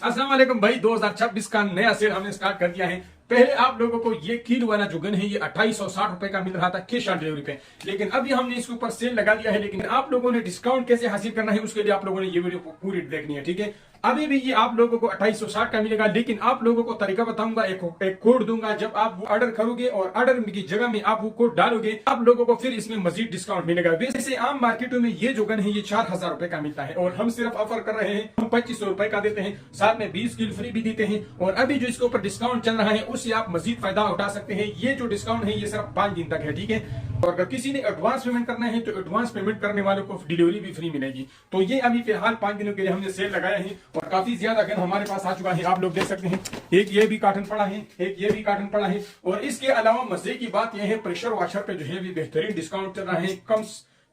अस्सलाम वालेकुम भाई, 2026 का नया सेल हमने स्टार्ट कर दिया है। पहले आप लोगों को ये कील वाला जो गन है ये 2860 रुपए का मिल रहा था कैश ऑन डिलीवरी पे, लेकिन अभी हमने इसके ऊपर सेल लगा दिया है। लेकिन आप लोगों ने डिस्काउंट कैसे हासिल करना है उसके लिए आप लोगों ने ये वीडियो पूरी देखनी है, ठीक है। अभी भी ये आप लोगों को 2860 का मिलेगा, लेकिन आप लोगों को तरीका बताऊंगा, एक कोड दूंगा। जब आप वो ऑर्डर करोगे और ऑर्डर की जगह में आप वो कोड डालोगे, आप लोगों को फिर इसमें मजीद डिस्काउंट मिलेगा। वैसे आम मार्केटों में ये जो गन है ये 4000 रुपए का मिलता है और हम सिर्फ ऑफर कर रहे हैं, हम 2500 रुपए का देते हैं, साथ में 20 किल फ्री भी देते हैं। और अभी जो इसके ऊपर डिस्काउंट चल रहा है उससे आप मजीद फायदा उठा सकते हैं। ये जो डिस्काउंट है ये सिर्फ 5 दिन तक है, ठीक है। और अगर किसी ने एडवांस पेमेंट करना है तो एडवांस पेमेंट करने वालों को डिलीवरी भी फ्री मिलेगी। तो ये अभी फिलहाल 5 दिनों के लिए हमने सेल लगाया है और काफी ज्यादा गन हमारे पास आ चुका है, आप लोग देख सकते हैं। एक ये भी कार्टन पड़ा है, एक ये भी कार्टन पड़ा है। और इसके अलावा मजे की बात यह है, प्रेशर वॉशर पे जो है भी बेहतरीन डिस्काउंट चल रहा है। कम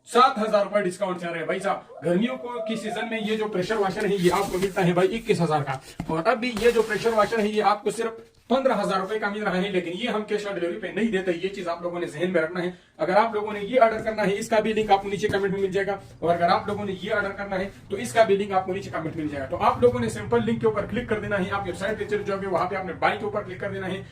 7000 रुपए डिस्काउंट चल रहे हैं भाई साहब। गर्मियों को की सीजन में ये जो प्रेशर वॉशर है ये आपको मिलता है भाई 21000 का। और अभी ये जो प्रेशर वॉशर है ये आपको सिर्फ 15000 रुपए का मिल रहा है, लेकिन ये हम कैश ऑन डिलीवरी पे नहीं देते। ये चीज आप लोगों ने जहन में रखना है। अगर आप लोगों ने ये ऑर्डर करना है इसका भी लिंक आपको नीचे कमेंट में मिल जाएगा, और अगर आप लोगों ने ये ऑर्डर करना है तो इसका भी लिंक आपको नीचे कमेंट में मिल जाएगा। तो आप लोगों ने सिंपल लिंक के ऊपर क्लिक कर देना है, आप वेबसाइट पे चले जाओगे, वहां पे आपने बाई के ऊपर क्लिक कर देना है।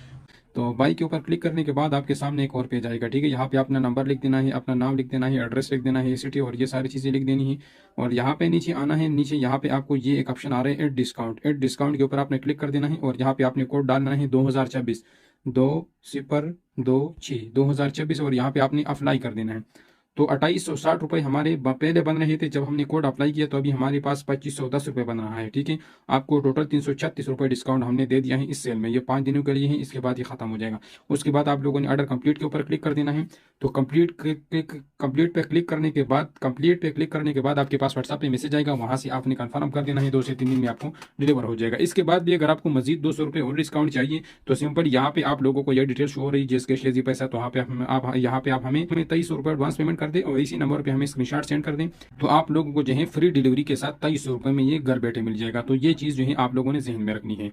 तो बाई के ऊपर क्लिक करने के बाद आपके सामने एक और पेज आएगा, ठीक है। यहाँ पे अपना नंबर लिख देना है, अपना नाम लिख देना है, एड्रेस लिख देना है, सिटी और ये सारी चीजें लिख देनी है। और यहाँ पे नीचे आना है, नीचे यहाँ पे आपको ये एक ऑप्शन आ रहा है एड डिस्काउंट। एड डिस्काउंट के ऊपर आपने क्लिक कर देना है और यहाँ पे आपने कोड डालना है 2024 2026 2026 और यहाँ पे आपने अप्लाई कर देना है। तो 2860 रुपए हमारे पहले बन रहे थे जब हमने कोड अप्लाई किया, तो अभी हमारे पास 2510 रुपए बन रहा है, ठीक है। आपको टोटल 336 रुपए डिस्काउंट हमने दे दिया है इस सेल में। ये 5 दिनों के लिए है, इसके बाद ये खत्म हो जाएगा। उसके बाद आप लोगों ने ऑर्डर कंप्लीट के ऊपर क्लिक कर देना है। तो कंप्लीट पे क्लिक करने के बाद आपके पास व्हाट्सएप पे मैसेज आएगा, वहां से आपने कंफर्म कर देना है। 2 से 3 दिन में आपको डिलीवर हो जाएगा। इसके बाद भी अगर आपको मजीद 200 रुपए और डिस्काउंट चाहिए तो सिंपल यहाँ पे आप लोगों को यह डिटेल शो हो रही है, जिसके शेजी पैसा, तो यहाँ पे आप हमें 2300 रुपए एडवांस पेमेंट कर दे और इसी नंबर पे हमें स्क्रीनशॉट सेंड कर दें। तो आप लोगों को जो है फ्री डिलीवरी के साथ 2300 रुपए में ये घर बैठे मिल जाएगा। तो ये चीज जो है आप लोगों ने जहन में रखनी है।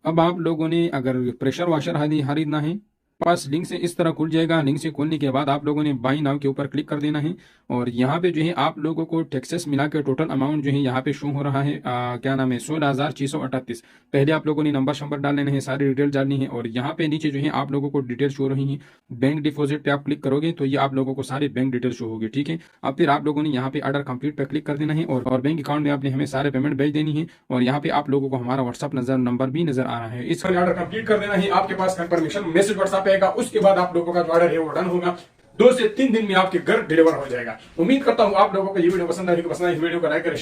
अब आप लोगों ने अगर प्रेशर वॉशर खरीदना है, पास लिंक से इस तरह खुल जाएगा। लिंक से खोलने के बाद आप लोगों ने बाई नाउ के ऊपर क्लिक कर देना है और यहाँ पे जो है आप लोगों को टैक्सेस मिला के टोटल अमाउंट जो है यहाँ पे शो हो रहा है, क्या नाम है, 16638। पहले आप लोगों ने नंबर डाल लेना है, सारी डिटेल डालनी है। और यहाँ पे नीचे जो है आप लोगों को डिटेल शो हो रही है। बैंक डिपॉजिट पे आप क्लिक करोगे तो ये आप लोगों को सारे बैंक डिटेल शो होगी, ठीक है। अब फिर आप लोगों ने यहाँ पे ऑर्डर कंप्लीट पे क्लिक कर देना है और बैंक अकाउंट में आपने हमें सारे पेमेंट भेज देनी है। और यहाँ पे आप लोगों को हमारा व्हाट्सअप नंबर भी नजर आ रहा है। इस ऑर्डर कंप्लीट कर देना है, आपके पास कंफर्मेशन मैसेज व्हाट्सएप आएगा। उसके बाद आप लोगों का जो ऑर्डर है वो डन होगा। 2 से 3 दिन में आपके घर डिलीवर हो जाएगा। उम्मीद करता हूं आप लोगों को ये वीडियो पसंद आएगी। वीडियो को लाइक करें।